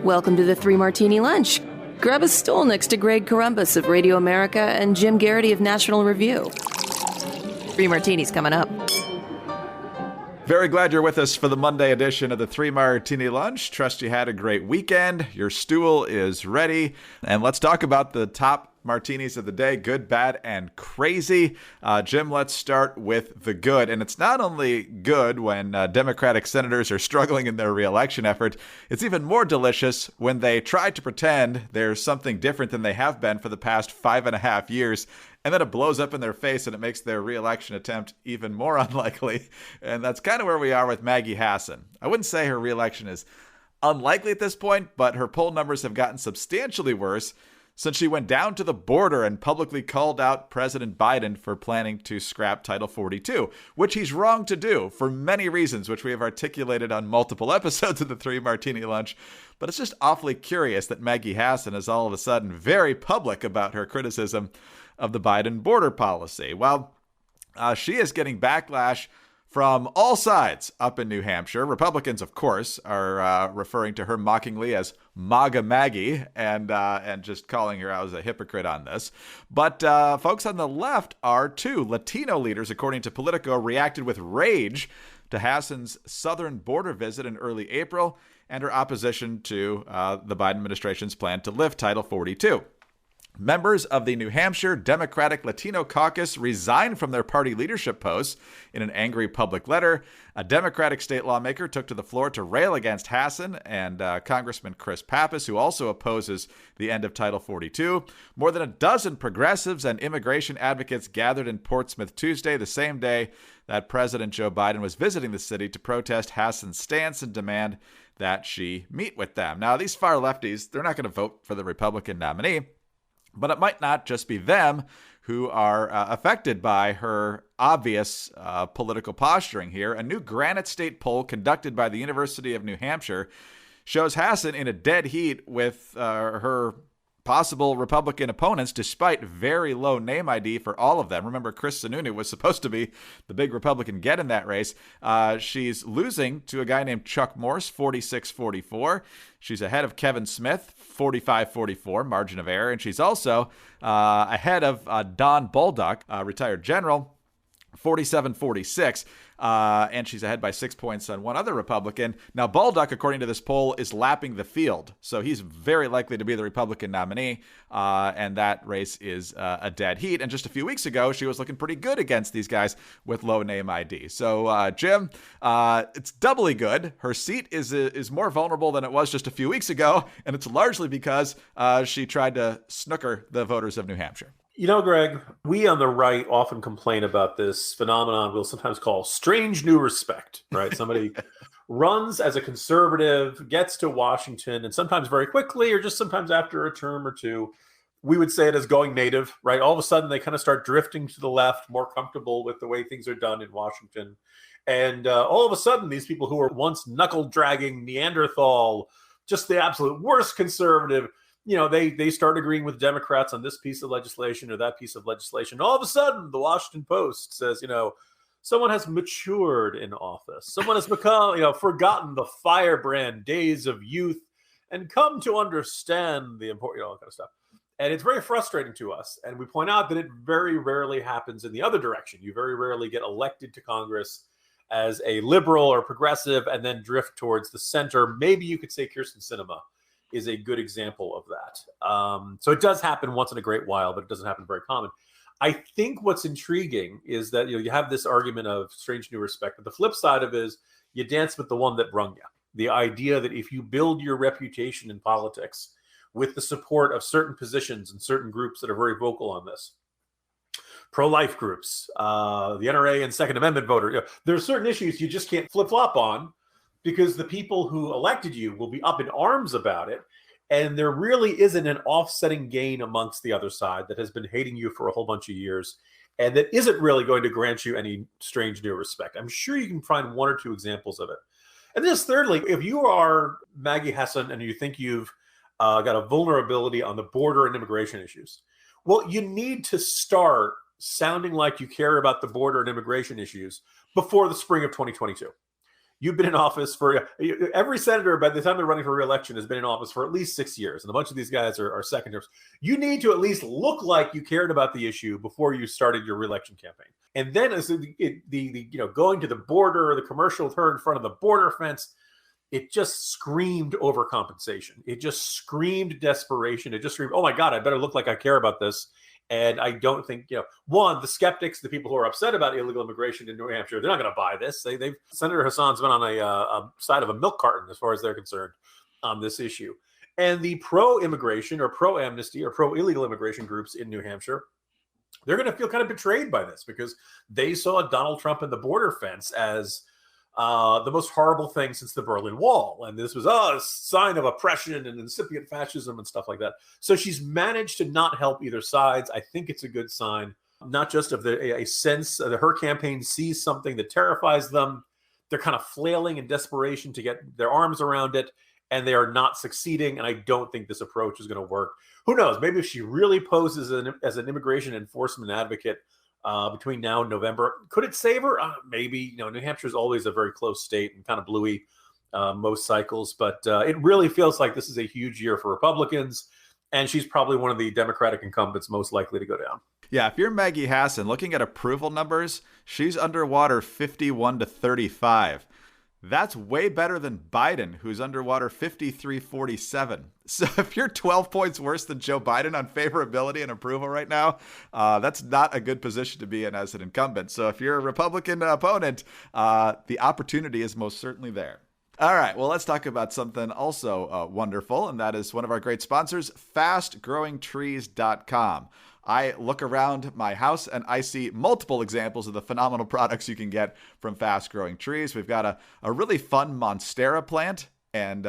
Welcome to the Three Martini Lunch. Grab a stool next to Greg Columbus of Radio America and Jim Garrity of National Review. Three Martinis coming up. Very glad you're with us for the Monday edition of the Three Martini Lunch. Trust you had a great weekend. Your stool is ready. And let's talk about the top martinis of the day, good, bad, and crazy. Jim, let's start with the good. And it's not only good when Democratic senators are struggling in their reelection effort, it's even more delicious when they try to pretend there's something different than they have been for the past 5.5 years. And then it blows up in their face and it makes their reelection attempt even more unlikely. And that's kind of where we are with Maggie Hassan. I wouldn't say her reelection is unlikely at this point, but her poll numbers have gotten substantially worse since she went down to the border and publicly called out President Biden for planning to scrap Title 42, which he's wrong to do for many reasons, which we have articulated on multiple episodes of the Three Martini Lunch. But it's just awfully curious that Maggie Hassan is all of a sudden very public about her criticism of the Biden border policy. Well, she is getting backlash from all sides up in New Hampshire. Republicans, of course, are referring to her mockingly as MAGA Maggie and just calling her out as a hypocrite on this. But folks on the left are too. Latino leaders, according to Politico, reacted with rage to Hassan's southern border visit in early April and her opposition to the Biden administration's plan to lift Title 42. Members of the New Hampshire Democratic Latino Caucus resigned from their party leadership posts in an angry public letter. A Democratic state lawmaker took to the floor to rail against Hassan and Congressman Chris Pappas, who also opposes the end of Title 42. More than a dozen progressives and immigration advocates gathered in Portsmouth Tuesday, the same day that President Joe Biden was visiting the city to protest Hassan's stance and demand that she meet with them. Now, these far lefties, they're not going to vote for the Republican nominee. But it might not just be them who are affected by her obvious political posturing here. A new Granite State poll conducted by the University of New Hampshire shows Hassan in a dead heat with her possible Republican opponents, despite very low name ID for all of them. Remember, Chris Sununu was supposed to be the big Republican get in that race. She's losing to a guy named Chuck Morse, 46-44. She's ahead of Kevin Smith, 45-44, margin of error. And she's also ahead of Don Bolduc, retired general, 47-46. And she's ahead by 6 points on one other Republican. Now, Bolduc, according to this poll, is lapping the field. So he's very likely to be the Republican nominee. And that race is a dead heat. And just a few weeks ago, she was looking pretty good against these guys with low name ID. So, Jim, it's doubly good. Her seat is more vulnerable than it was just a few weeks ago. And it's largely because she tried to snooker the voters of New Hampshire. You know, Greg, we on the right often complain about this phenomenon we'll sometimes call strange new respect, right? Somebody runs as a conservative, gets to Washington, and sometimes very quickly or just sometimes after a term or two, we would say it as going native, right? All of a sudden, they kind of start drifting to the left, more comfortable with the way things are done in Washington. And all of a sudden, these people who were once knuckle-dragging Neanderthal, just the absolute worst conservative, you know, they start agreeing with Democrats on this piece of legislation or that piece of legislation. All of a sudden, the Washington Post says, you know, someone has matured in office. Someone has become, you know, forgotten the firebrand days of youth and come to understand the important, all that kind of stuff. And it's very frustrating to us. And we point out that it very rarely happens in the other direction. You very rarely get elected to Congress as a liberal or progressive and then drift towards the center. Maybe you could say Kyrsten Sinema is a good example of that. So it does happen once in a great while, but it doesn't happen very common. I think what's intriguing is that you have this argument of strange new respect, but the flip side of it is you dance with the one that brung you. The idea that if you build your reputation in politics with the support of certain positions and certain groups that are very vocal on this, pro-life groups, the NRA and Second Amendment voter, there are certain issues you just can't flip-flop on, because the people who elected you will be up in arms about it. And there really isn't an offsetting gain amongst the other side that has been hating you for a whole bunch of years and that isn't really going to grant you any strange new respect. I'm sure you can find one or two examples of it. And then thirdly, if you are Maggie Hassan and you think you've got a vulnerability on the border and immigration issues, well, you need to start sounding like you care about the border and immigration issues before the spring of 2022. You've been in office for every senator by the time they're running for re-election has been in office for at least 6 years. And a bunch of these guys are second terms. You need to at least look like you cared about the issue before you started your re-election campaign. And then as the going to the border, the commercial turn in front of the border fence, it just screamed overcompensation. It just screamed desperation. It just screamed, oh my God, I better look like I care about this. And I don't think, one, the skeptics, the people who are upset about illegal immigration in New Hampshire, they're not going to buy this. Senator Hassan's been on a side of a milk carton as far as they're concerned on this issue. And the pro-immigration or pro-amnesty or pro-illegal immigration groups in New Hampshire, they're going to feel kind of betrayed by this because they saw Donald Trump and the border fence as the most horrible thing since the Berlin Wall. And this was a sign of oppression and incipient fascism and stuff like that. So she's managed to not help either sides. I think it's a good sign, not just of a sense that her campaign sees something that terrifies them. They're kind of flailing in desperation to get their arms around it, and they are not succeeding. And I don't think this approach is going to work. Who knows? Maybe if she really poses as an immigration enforcement advocate, between now and November, could it save her? Maybe. New Hampshire is always a very close state and kind of bluey most cycles, but it really feels like this is a huge year for Republicans, and she's probably one of the Democratic incumbents most likely to go down. Yeah, if you're Maggie Hassan, looking at approval numbers, she's underwater 51-35. That's way better than Biden, who's underwater 53-47. So if you're 12 points worse than Joe Biden on favorability and approval right now, that's not a good position to be in as an incumbent. So if you're a Republican opponent, the opportunity is most certainly there. All right, well, let's talk about something also wonderful, and that is one of our great sponsors, fastgrowingtrees.com. I look around my house and I see multiple examples of the phenomenal products you can get from Fast Growing Trees. We've got a really fun Monstera plant, and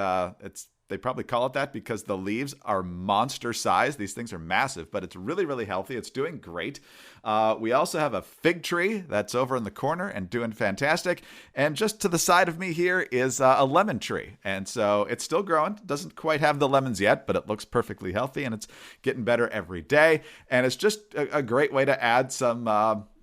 they probably call it that because the leaves are monster size. These things are massive, but it's really, really healthy. It's doing great. We also have a fig tree that's over in the corner and doing fantastic. And just to the side of me here is a lemon tree. And so it's still growing. Doesn't quite have the lemons yet, but it looks perfectly healthy and it's getting better every day. And it's just a great way to add some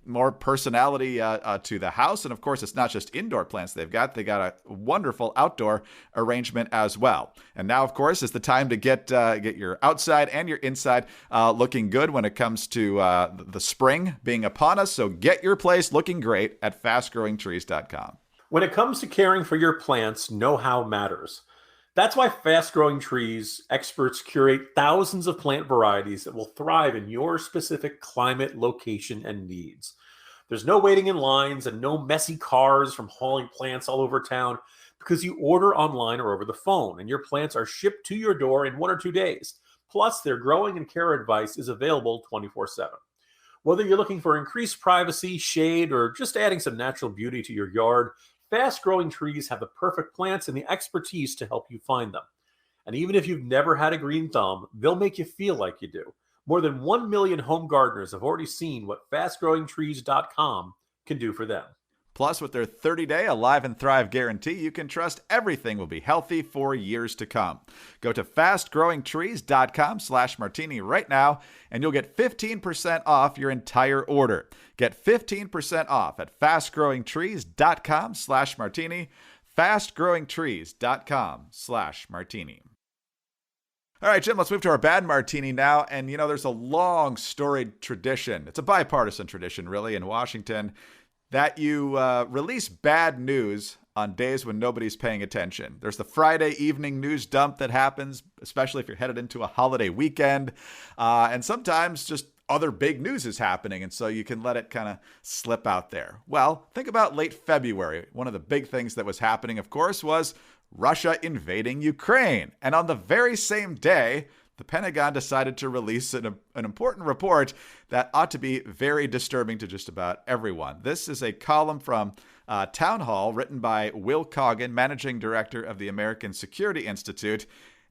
more personality to the house. And of course, it's not just indoor plants they got a wonderful outdoor arrangement as well. And now, of course, is the time to get your outside and your inside looking good when it comes to the spring being upon us. So get your place looking great at fastgrowingtrees.com. When it comes to caring for your plants, know-how matters. That's why Fast Growing Trees experts curate thousands of plant varieties that will thrive in your specific climate, location, and needs. There's no waiting in lines and no messy cars from hauling plants all over town because you order online or over the phone, and your plants are shipped to your door in 1 or 2 days. Plus, their growing and care advice is available 24/7. Whether you're looking for increased privacy, shade, or just adding some natural beauty to your yard, Fast Growing Trees have the perfect plants and the expertise to help you find them. And even if you've never had a green thumb, they'll make you feel like you do. More than 1 million home gardeners have already seen what fastgrowingtrees.com can do for them. Plus, with their 30-day Alive and Thrive guarantee, you can trust everything will be healthy for years to come. Go to fastgrowingtrees.com/martini right now, and you'll get 15% off your entire order. Get 15% off at fastgrowingtrees.com/martini, fastgrowingtrees.com/martini. All right, Jim, let's move to our bad martini now. And, there's a long storied tradition. It's a bipartisan tradition, really, in Washington, that you release bad news on days when nobody's paying attention. There's the Friday evening news dump that happens, especially if you're headed into a holiday weekend. And sometimes just other big news is happening, and so you can let it kind of slip out there. Well, think about late February. One of the big things that was happening, of course, was Russia invading Ukraine. And on the very same day, the Pentagon decided to release an important report that ought to be very disturbing to just about everyone. This is a column from Town Hall written by Will Coggin, managing director of the American Security Institute.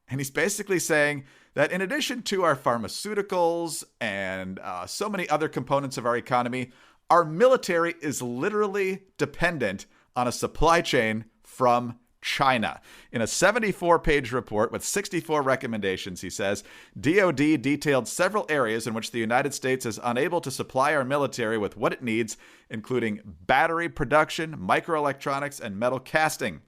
And he's basically saying that in addition to our pharmaceuticals and so many other components of our economy, our military is literally dependent on a supply chain from China. In a 74-page report with 64 recommendations, he says, DOD detailed several areas in which the United States is unable to supply our military with what it needs, including battery production, microelectronics, and metal casting.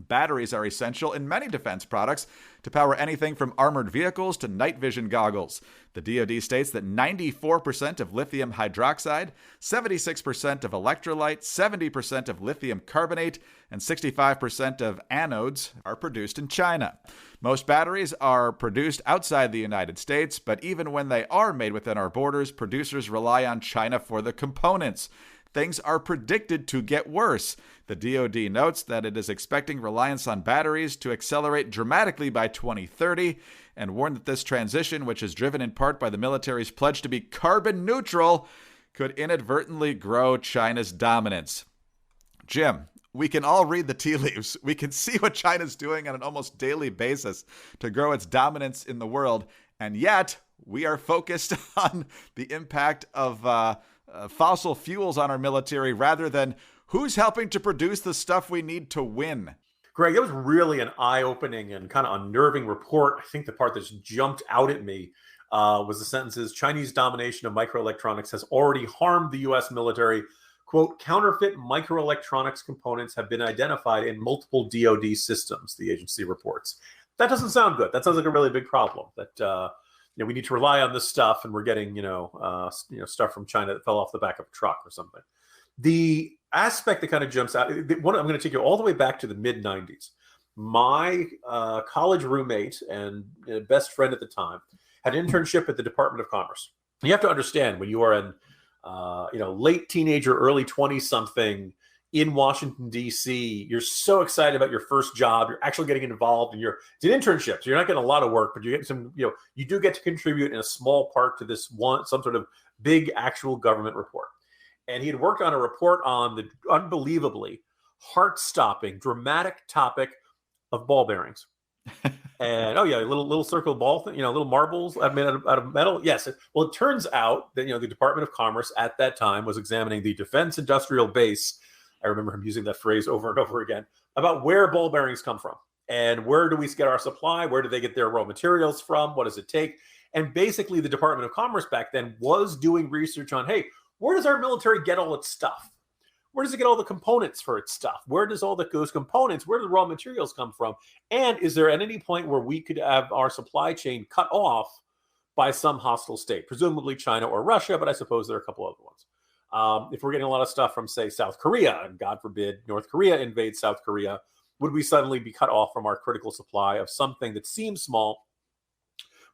Batteries are essential in many defense products to power anything from armored vehicles to night vision goggles. The DoD states that 94% of lithium hydroxide, 76% of electrolyte, 70% of lithium carbonate, and 65% of anodes are produced in China. Most batteries are produced outside the United States, but even when they are made within our borders, producers rely on China for the components. Things are predicted to get worse. The DoD notes that it is expecting reliance on batteries to accelerate dramatically by 2030 and warned that this transition, which is driven in part by the military's pledge to be carbon neutral, could inadvertently grow China's dominance. Jim, we can all read the tea leaves. We can see what China's doing on an almost daily basis to grow its dominance in the world, and yet we are focused on the impact of fossil fuels on our military rather than who's helping to produce the stuff we need to win. Greg, it was really an eye-opening and kind of unnerving report. I think the part that's jumped out at me was the sentences, Chinese domination of microelectronics has already harmed the U.S. military. Quote, counterfeit microelectronics components have been identified in multiple DoD systems, the agency reports. That doesn't sound good. That sounds like a really big problem that we need to rely on this stuff, and we're getting stuff from China that fell off the back of a truck or something. The aspect that kind of jumps out, I'm going to take you all the way back to the mid 90s. My college roommate and best friend at the time had an internship at the Department of Commerce. You have to understand, when you are in late teenager, early 20-something in Washington, D.C., you're so excited about your first job. You're actually getting involved, and it's an internship. So you're not getting a lot of work, but you get some, you do get to contribute in a small part to some sort of big actual government report. And he had worked on a report on the unbelievably heart-stopping, dramatic topic of ball bearings. And little circle ball thing, little marbles made out of metal. Yes. Well, it turns out that the Department of Commerce at that time was examining the defense industrial base. I remember him using that phrase over and over again about where ball bearings come from and where do we get our supply? Where do they get their raw materials from? What does it take? And basically, the Department of Commerce back then was doing research on, hey, where does our military get all its stuff? Where does it get all the components for its stuff? Where does those components, where do the raw materials come from? And is there at any point where we could have our supply chain cut off by some hostile state, presumably China or Russia, but I suppose there are a couple other ones. If we're getting a lot of stuff from, say, South Korea, and God forbid North Korea invades South Korea, would we suddenly be cut off from our critical supply of something that seems small?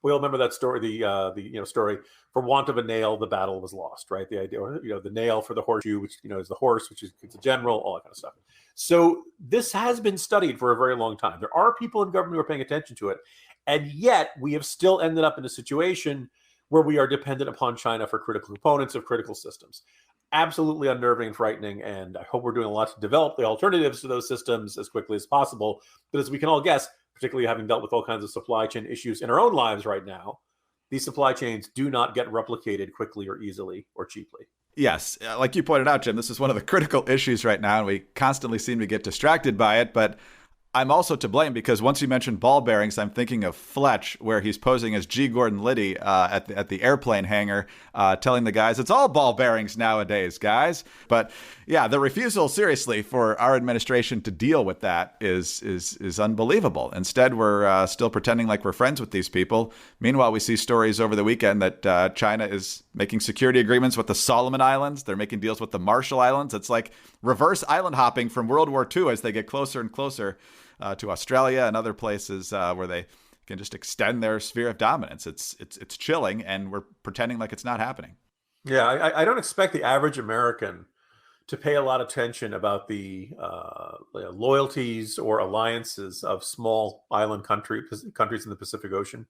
We all remember that story, the story, for want of a nail, the battle was lost, right? The idea, the nail for the horseshoe, which, is the horse, which is the general, all that kind of stuff. So this has been studied for a very long time. There are people in government who are paying attention to it. And yet we have still ended up in a situation where we are dependent upon China for critical components of critical systems. Absolutely unnerving and frightening. And I hope we're doing a lot to develop the alternatives to those systems as quickly as possible. But as we can all guess, particularly having dealt with all kinds of supply chain issues in our own lives right now, these supply chains do not get replicated quickly or easily or cheaply. Yes. Like you pointed out, Jim, this is one of the critical issues right now, and we constantly seem to get distracted by it. But I'm also to blame because once you mentioned ball bearings, I'm thinking of Fletch, where he's posing as G. Gordon Liddy at the airplane hangar, telling the guys, it's all ball bearings nowadays, guys. But yeah, the refusal, seriously, for our administration to deal with that is unbelievable. Instead, we're still pretending like we're friends with these people. Meanwhile, we see stories over the weekend that China is making security agreements with the Solomon Islands. They're making deals with the Marshall Islands. It's like reverse island hopping from World War II as they get closer and closer to Australia and other places where they can just extend their sphere of dominance. It's chilling, and we're pretending like it's not happening. Yeah, I don't expect the average American to pay a lot of attention about the loyalties or alliances of small island countries in the Pacific Ocean.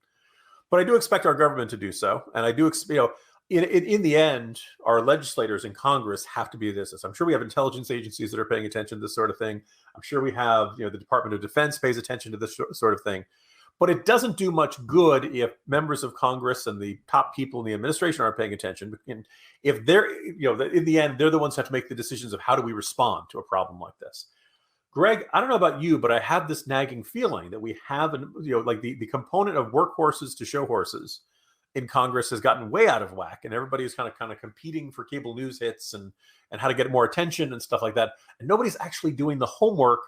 But I do expect our government to do so. And I do expect, in the end, our legislators in Congress have to be this. I'm sure we have intelligence agencies that are paying attention to this sort of thing. I'm sure we have, the Department of Defense pays attention to this sort of thing. But it doesn't do much good if members of Congress and the top people in the administration aren't paying attention. And if they're, in the end, they're the ones who have to make the decisions of how do we respond to a problem like this. Greg, I don't know about you, but I have this nagging feeling that we have, like the component of workhorses to show horses in Congress has gotten way out of whack, and everybody's kind of competing for cable news hits and how to get more attention and stuff like that. And nobody's actually doing the homework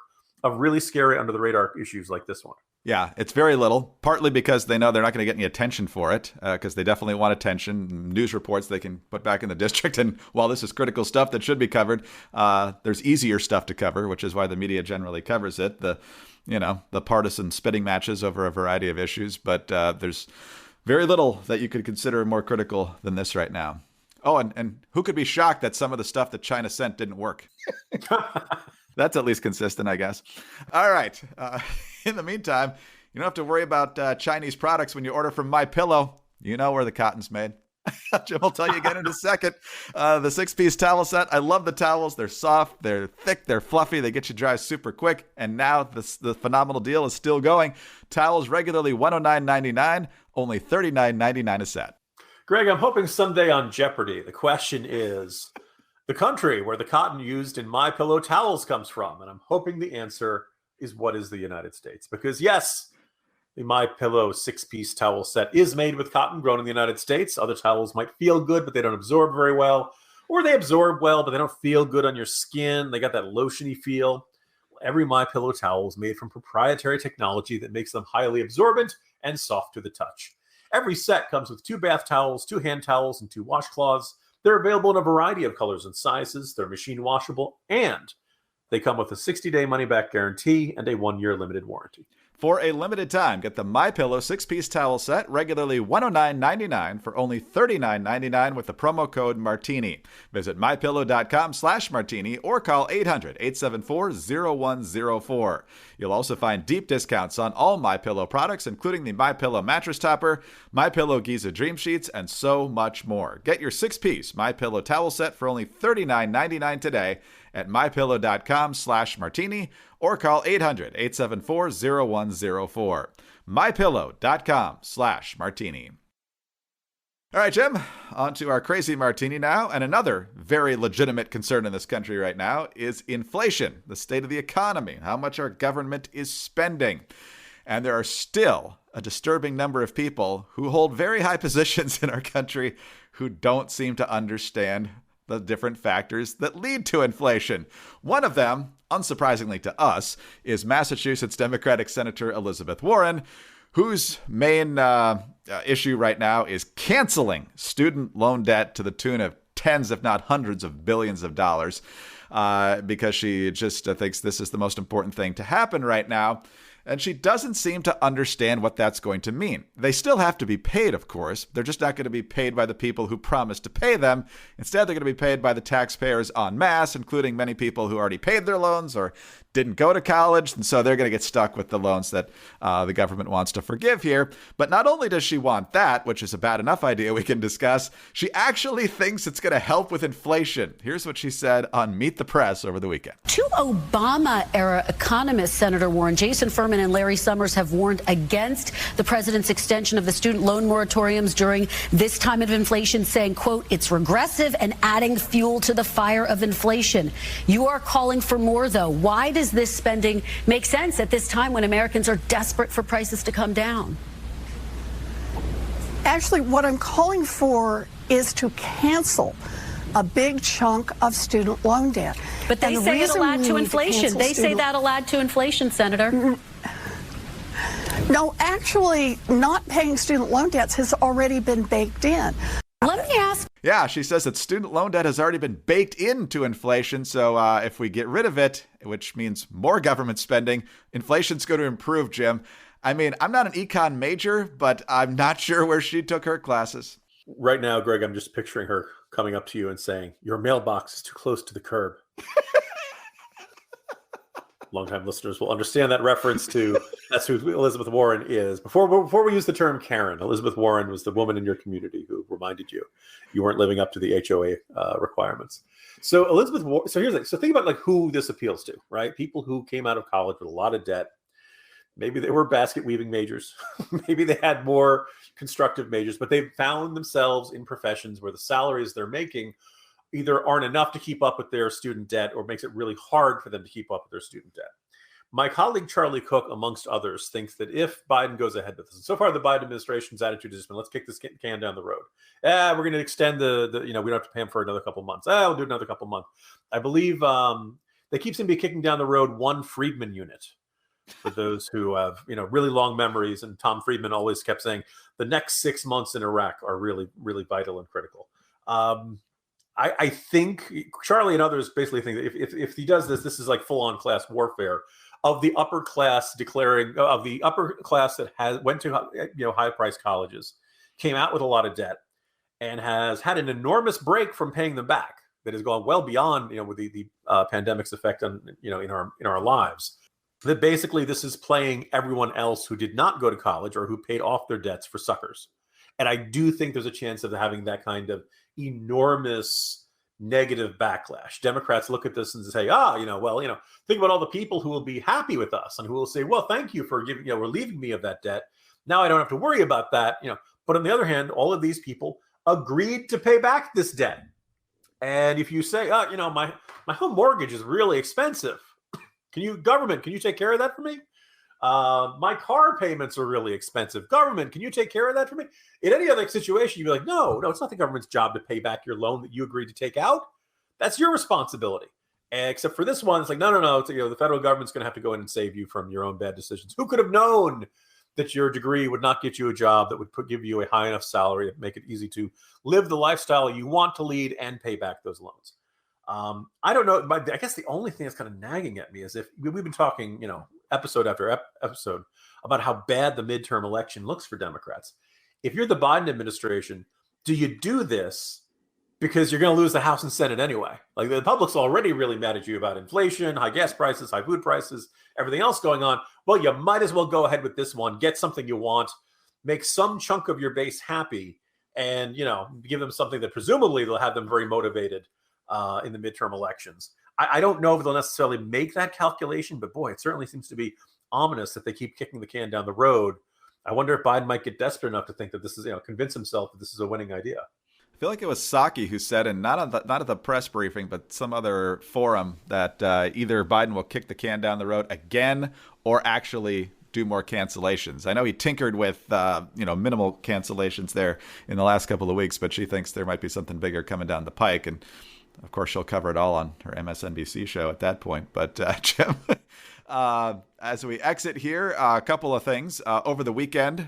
of really scary under the radar issues like this one. Yeah, it's very little, partly because they know they're not going to get any attention for it, because they definitely want attention. News reports they can put back in the district. And while this is critical stuff that should be covered, there's easier stuff to cover, which is why the media generally covers it. The partisan spitting matches over a variety of issues. But there's very little that you could consider more critical than this right now. Oh, and who could be shocked that some of the stuff that China sent didn't work? That's at least consistent, I guess. All right. In the meantime, you don't have to worry about Chinese products when you order from MyPillow. You know where the cotton's made. Jim will tell you again in a second. The 6-piece towel set. I love the towels. They're soft, they're thick, they're fluffy. They get you dry super quick. And now the phenomenal deal is still going. Towels regularly $109.99, only $39.99 a set. Greg, I'm hoping someday on Jeopardy, the question is the country where the cotton used in MyPillow towels comes from. And I'm hoping the answer is what is the United States? Because yes, the MyPillow 6-piece towel set is made with cotton grown in the United States. Other towels might feel good, but they don't absorb very well. Or they absorb well, but they don't feel good on your skin. They got that lotiony feel. Every MyPillow towel is made from proprietary technology that makes them highly absorbent and soft to the touch. Every set comes with 2 bath towels, 2 hand towels, and 2 washcloths. They're available in a variety of colors and sizes. They're machine washable, and they come with a 60-day money-back guarantee and a 1-year limited warranty. For a limited time, get the MyPillow 6-piece towel set, regularly $109.99 for only $39.99 with the promo code Martini. Visit MyPillow.com/Martini or call 800-874-0104. You'll also find deep discounts on all MyPillow products, including the MyPillow mattress topper, MyPillow Giza Dream Sheets, and so much more. Get your 6-piece MyPillow towel set for only $39.99 today at MyPillow.com/Martini or call 800-874-0104. MyPillow.com/Martini. All right, Jim, on to our crazy martini now. And another very legitimate concern in this country right now is inflation, the state of the economy, how much our government is spending. And there are still a disturbing number of people who hold very high positions in our country who don't seem to understand the different factors that lead to inflation. One of them, unsurprisingly to us, is Massachusetts Democratic Senator Elizabeth Warren, whose main issue right now is canceling student loan debt to the tune of tens, if not hundreds of billions of dollars, because she just thinks this is the most important thing to happen right now. And she doesn't seem to understand what that's going to mean. They still have to be paid, of course. They're just not going to be paid by the people who promised to pay them. Instead, they're going to be paid by the taxpayers en masse, including many people who already paid their loans or didn't go to college. And so they're going to get stuck with the loans that the government wants to forgive here. But not only does she want that, which is a bad enough idea we can discuss, she actually thinks it's going to help with inflation. Here's what she said on Meet the Press over the weekend. 2 Obama-era economists, Senator Warren, Jason Furman and Larry Summers, have warned against the president's extension of the student loan moratoriums during this time of inflation, saying, quote, it's regressive and adding fuel to the fire of inflation. You are calling for more, though. Why does this spending make sense at this time when Americans are desperate for prices to come down? Actually, what I'm calling for is to cancel a big chunk of student loan debt. But they say it'll add to inflation. They say that'll add to inflation, Senator. No, actually, not paying student loan debts has already been baked in. Let me ask. Yeah, she says that student loan debt has already been baked into inflation. So if we get rid of it, which means more government spending, inflation's going to improve, Jim. I mean, I'm not an econ major, but I'm not sure where she took her classes. Right now, Greg, I'm just picturing her coming up to you and saying, your mailbox is too close to the curb. Longtime listeners will understand that reference to that's who Elizabeth Warren is. Before we use the term Karen, Elizabeth Warren was the woman in your community who reminded you weren't living up to the HOA requirements. So Elizabeth Warren. So here's the thing. So think about like who this appeals to, right? People who came out of college with a lot of debt. Maybe they were basket weaving majors. Maybe they had more constructive majors, but they found themselves in professions where the salaries they're making either aren't enough to keep up with their student debt or makes it really hard for them to keep up with their student debt. My colleague Charlie Cook, amongst others, thinks that if Biden goes ahead with this, and so far the Biden administration's attitude has been, let's kick this can down the road. We're going to extend the we don't have to pay him for another couple months. We'll do another couple months. I believe they keep seeming to be kicking down the road one Friedman unit for those who have, really long memories. And Tom Friedman always kept saying the next 6 months in Iraq are really, really vital and critical. I think Charlie and others basically think that if he does this, this is like full-on class warfare of the upper class that went to high-priced colleges, came out with a lot of debt, and has had an enormous break from paying them back. That has gone well beyond with the pandemic's effect on in our lives. That basically this is playing everyone else who did not go to college or who paid off their debts for suckers. And I do think there's a chance of having that kind of enormous negative backlash. Democrats look at this and say, think about all the people who will be happy with us and who will say, well, thank you for relieving me of that debt. Now I don't have to worry about that. But on the other hand, all of these people agreed to pay back this debt. And if you say, my home mortgage is really expensive. Government, can you take care of that for me? My car payments are really expensive. Government, can you take care of that for me? In any other situation, you'd be like, no, it's not the government's job to pay back your loan that you agreed to take out. That's your responsibility. Except for this one, it's like, no. It's, the federal government's going to have to go in and save you from your own bad decisions. Who could have known that your degree would not get you a job that would give you a high enough salary to make it easy to live the lifestyle you want to lead and pay back those loans? I don't know. I guess the only thing that's kind of nagging at me is if we've been talking, episode after episode about how bad the midterm election looks for Democrats. If you're the Biden administration, do you do this because you're going to lose the House and Senate anyway? Like the public's already really mad at you about inflation, high gas prices, high food prices, everything else going on. Well, you might as well go ahead with this one, get something you want, make some chunk of your base happy, and, give them something that presumably will have them very motivated in the midterm elections. I don't know if they'll necessarily make that calculation, but boy, it certainly seems to be ominous that they keep kicking the can down the road. I wonder if Biden might get desperate enough to think that this is, convince himself that this is a winning idea. I feel like it was Psaki who said, and not at the press briefing, but some other forum, that either Biden will kick the can down the road again or actually do more cancellations. I know he tinkered with, minimal cancellations there in the last couple of weeks, but she thinks there might be something bigger coming down the pike. And of course, she'll cover it all on her MSNBC show at that point. But Jim, as we exit here, a couple of things. Over the weekend,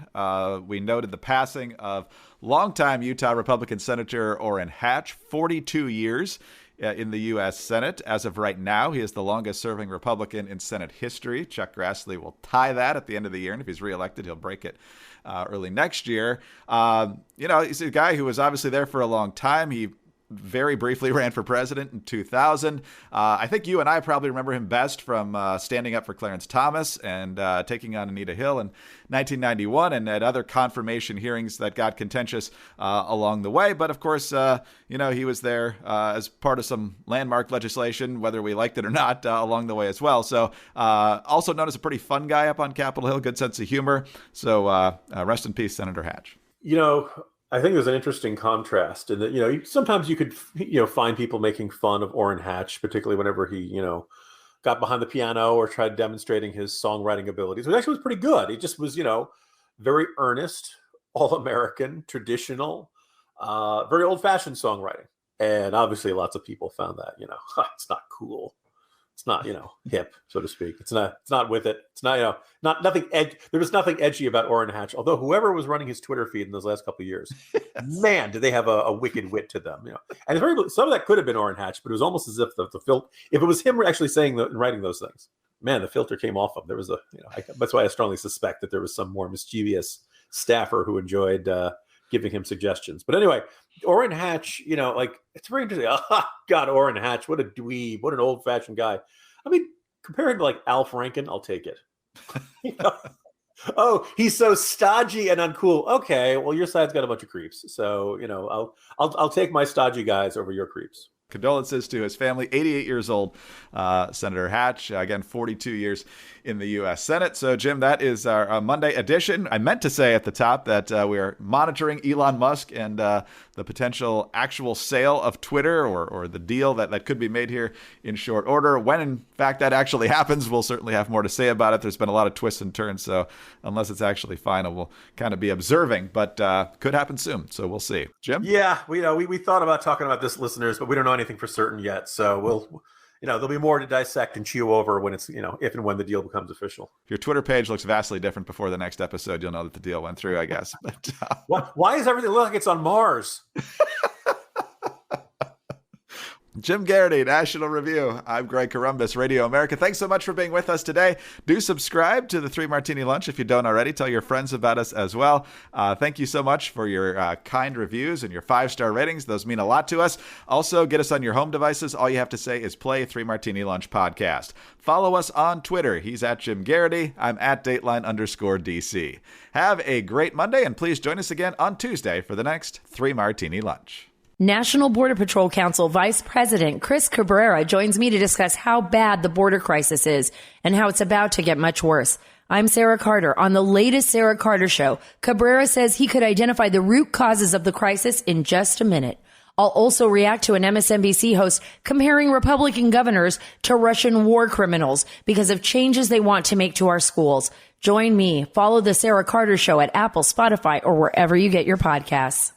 we noted the passing of longtime Utah Republican Senator Orrin Hatch, 42 years in the U.S. Senate. As of right now, he is the longest-serving Republican in Senate history. Chuck Grassley will tie that at the end of the year, and if he's reelected, he'll break it early next year. He's a guy who was obviously there for a long time. He very briefly ran for president in 2000. I think you and I probably remember him best from standing up for Clarence Thomas and taking on Anita Hill in 1991 and at other confirmation hearings that got contentious along the way. But of course, he was there as part of some landmark legislation, whether we liked it or not, along the way as well. So also known as a pretty fun guy up on Capitol Hill, good sense of humor. So rest in peace, Senator Hatch. I think there's an interesting contrast in that, sometimes you could, find people making fun of Orrin Hatch, particularly whenever he, got behind the piano or tried demonstrating his songwriting abilities, which actually was pretty good. He just was, very earnest, all-American, traditional, very old-fashioned songwriting. And obviously lots of people found that, it's not cool. It's not, hip, so to speak. It's not with it. It's not, nothing. There was nothing edgy about Orrin Hatch. Although whoever was running his Twitter feed in those last couple of years, man, did they have a wicked wit to them. And some of that could have been Orrin Hatch, but it was almost as if the filter, if it was him actually saying and writing those things, man, the filter came off him. There was that's why I strongly suspect that there was some more mischievous staffer who enjoyed giving him suggestions. But anyway, Orrin Hatch, it's very interesting. Oh, God, Orrin Hatch, what a dweeb, what an old-fashioned guy. I mean, compared to Alf Rankin, I'll take it. Oh, he's so stodgy and uncool. Okay, well, your side's got a bunch of creeps. So, I'll take my stodgy guys over your creeps. condolences to his family. 88 years old, Senator Hatch, again, 42 years in the U.S. Senate. So, Jim, that is our Monday edition. I meant to say at the top that we are monitoring Elon Musk and the potential actual sale of Twitter or the deal that could be made here in short order. When, in fact, that actually happens, we'll certainly have more to say about it. There's been a lot of twists and turns, so unless it's actually final, we'll kind of be observing, but could happen soon, so we'll see. Jim? Yeah, we thought about talking about this, listeners, but we don't know anything for certain yet, so we'll... there'll be more to dissect and chew over when it's, if and when the deal becomes official. If your Twitter page looks vastly different before the next episode, you'll know that the deal went through, I guess. But, why does everything look like it's on Mars? Jim Garrity, National Review. I'm Greg Corombos, Radio America. Thanks so much for being with us today. Do subscribe to the 3 Martini Lunch if you don't already. Tell your friends about us as well. Thank you so much for your kind reviews and your 5-star ratings. Those mean a lot to us. Also, get us on your home devices. All you have to say is play 3 Martini Lunch podcast. Follow us on Twitter. He's at Jim Garrity. I'm at Dateline_DC. Have a great Monday, and please join us again on Tuesday for the next 3 Martini Lunch. National Border Patrol Council Vice President Chris Cabrera joins me to discuss how bad the border crisis is and how it's about to get much worse. I'm Sarah Carter. On the latest Sarah Carter Show, Cabrera says he could identify the root causes of the crisis in just a minute. I'll also react to an MSNBC host comparing Republican governors to Russian war criminals because of changes they want to make to our schools. Join me. Follow the Sarah Carter Show at Apple, Spotify, or wherever you get your podcasts.